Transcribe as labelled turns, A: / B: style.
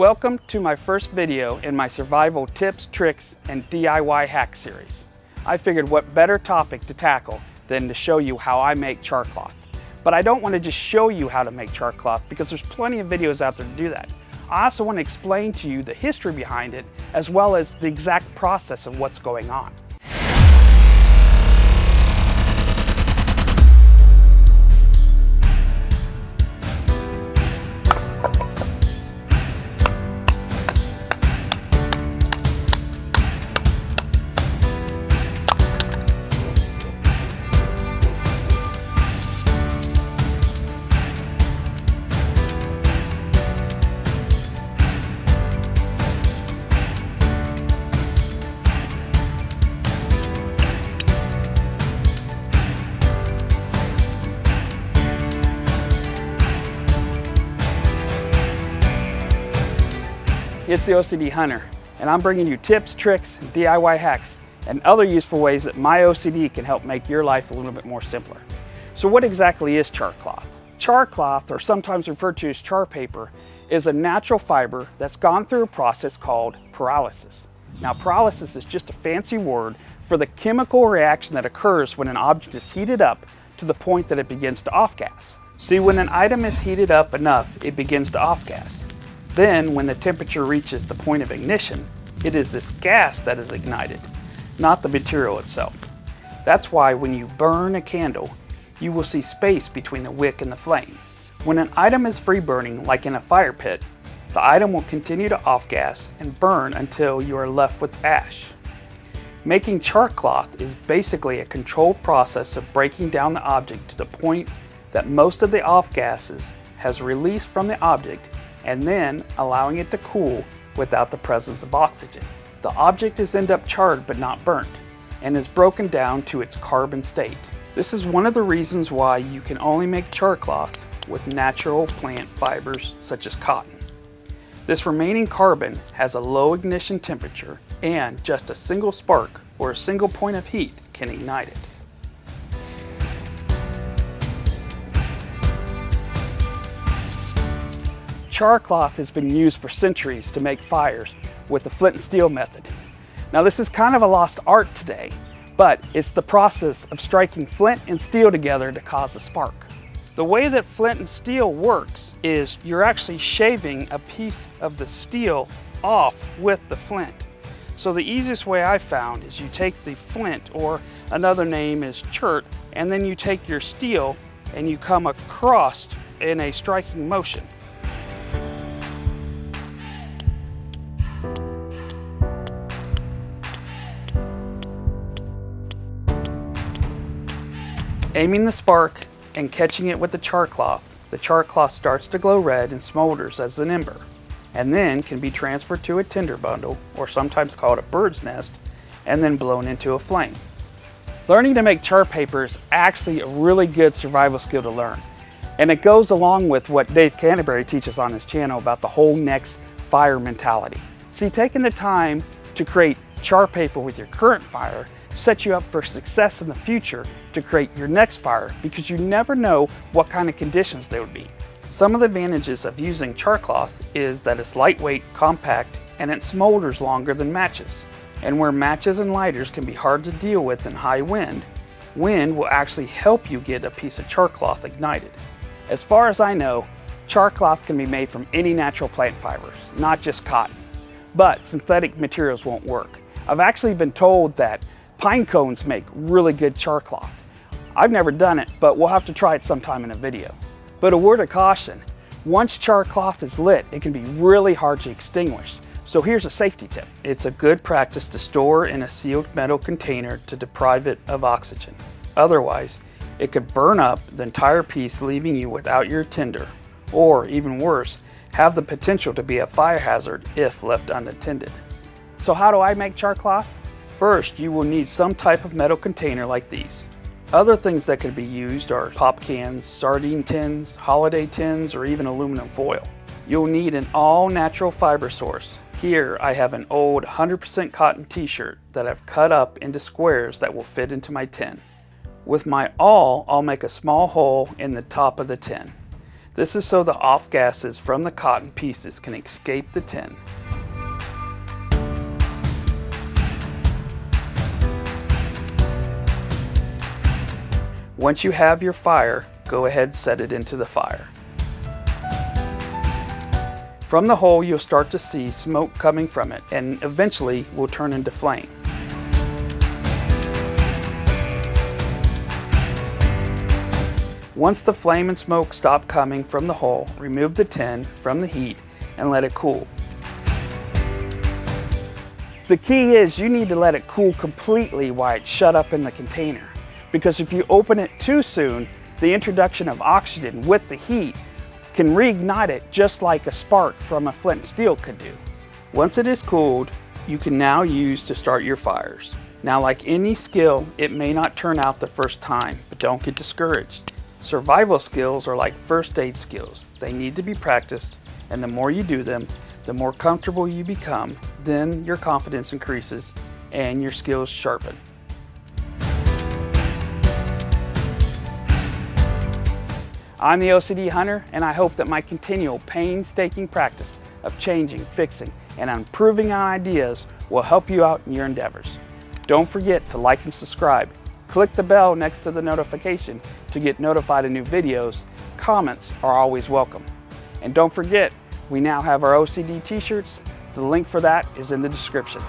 A: Welcome to my first video in my survival tips, tricks, and DIY hack series. I figured what better topic to tackle than to show you how I make char-cloth. But I don't want to just show you how to make char-cloth because there's plenty of videos out there to do that. I also want to explain to you the history behind it as well as the exact process of what's going on. It's the OCD Hunter, and I'm bringing you tips, tricks, DIY hacks, and other useful ways that my OCD can help make your life a little bit more simpler. So what exactly is char-cloth? Char-cloth, or sometimes referred to as char paper, is a natural fiber that's gone through a process called pyrolysis. Now, pyrolysis is just a fancy word for the chemical reaction that occurs when an object is heated up to the point that it begins to off-gas. See, when an item is heated up enough, it begins to off-gas. Then, when the temperature reaches the point of ignition, it is this gas that is ignited, not the material itself. That's why when you burn a candle, you will see space between the wick and the flame. When an item is free burning, like in a fire pit, the item will continue to off-gas and burn until you are left with ash. Making char-cloth is basically a controlled process of breaking down the object to the point that most of the off-gases has released from the object and then allowing it to cool without the presence of oxygen. The object is end up charred but not burnt and is broken down to its carbon state. This is one of the reasons why you can only make char-cloth with natural plant fibers such as cotton. This remaining carbon has a low ignition temperature and just a single spark or a single point of heat can ignite it. Char-cloth has been used for centuries to make fires with the flint and steel method. Now, this is kind of a lost art today, but it's the process of striking flint and steel together to cause a spark. The way that flint and steel works is you're actually shaving a piece of the steel off with the flint. So the easiest way I found is you take the flint, or another name is chert, and then you take your steel and you come across in a striking motion. Aiming the spark and catching it with the char-cloth starts to glow red and smolders as an ember, and then can be transferred to a tinder bundle, or sometimes called a bird's nest, and then blown into a flame. Learning to make char paper is actually a really good survival skill to learn, and it goes along with what Dave Canterbury teaches on his channel about the whole next fire mentality. See, taking the time to create char paper with your current fire set you up for success in the future to create your next fire, because you never know what kind of conditions there would be. Some of the advantages of using char-cloth is that it's lightweight, compact, and it smolders longer than matches. And where matches and lighters can be hard to deal with in high wind, wind will actually help you get a piece of char-cloth ignited. As far as I know, char-cloth can be made from any natural plant fibers, not just cotton. But synthetic materials won't work. I've actually been told that pine cones make really good char-cloth. I've never done it, but we'll have to try it sometime in a video. But a word of caution, once char-cloth is lit, it can be really hard to extinguish. So here's a safety tip. It's a good practice to store in a sealed metal container to deprive it of oxygen. Otherwise, it could burn up the entire piece, leaving you without your tinder, or even worse, have the potential to be a fire hazard if left unattended. So how do I make char-cloth? First, you will need some type of metal container like these. Other things that could be used are pop cans, sardine tins, holiday tins, or even aluminum foil. You'll need an all-natural fiber source. Here I have an old 100% cotton t-shirt that I've cut up into squares that will fit into my tin. With my awl, I'll make a small hole in the top of the tin. This is so the off gases from the cotton pieces can escape the tin. Once you have your fire, go ahead and set it into the fire. From the hole, you'll start to see smoke coming from it, and eventually will turn into flame. Once the flame and smoke stop coming from the hole, remove the tin from the heat and let it cool. The key is you need to let it cool completely while it's shut up in the container, because if you open it too soon, the introduction of oxygen with the heat can reignite it just like a spark from a flint and steel could do. Once it is cooled, you can now use to start your fires. Now, like any skill, it may not turn out the first time, but don't get discouraged. Survival skills are like first aid skills. They need to be practiced, and the more you do them, the more comfortable you become, then your confidence increases and your skills sharpen. I'm the OCD Hunter, and I hope that my continual painstaking practice of changing, fixing, and improving on ideas will help you out in your endeavors. Don't forget to like and subscribe. Click the bell next to the notification to get notified of new videos. Comments are always welcome. And don't forget, we now have our OCD t-shirts. The link for that is in the description.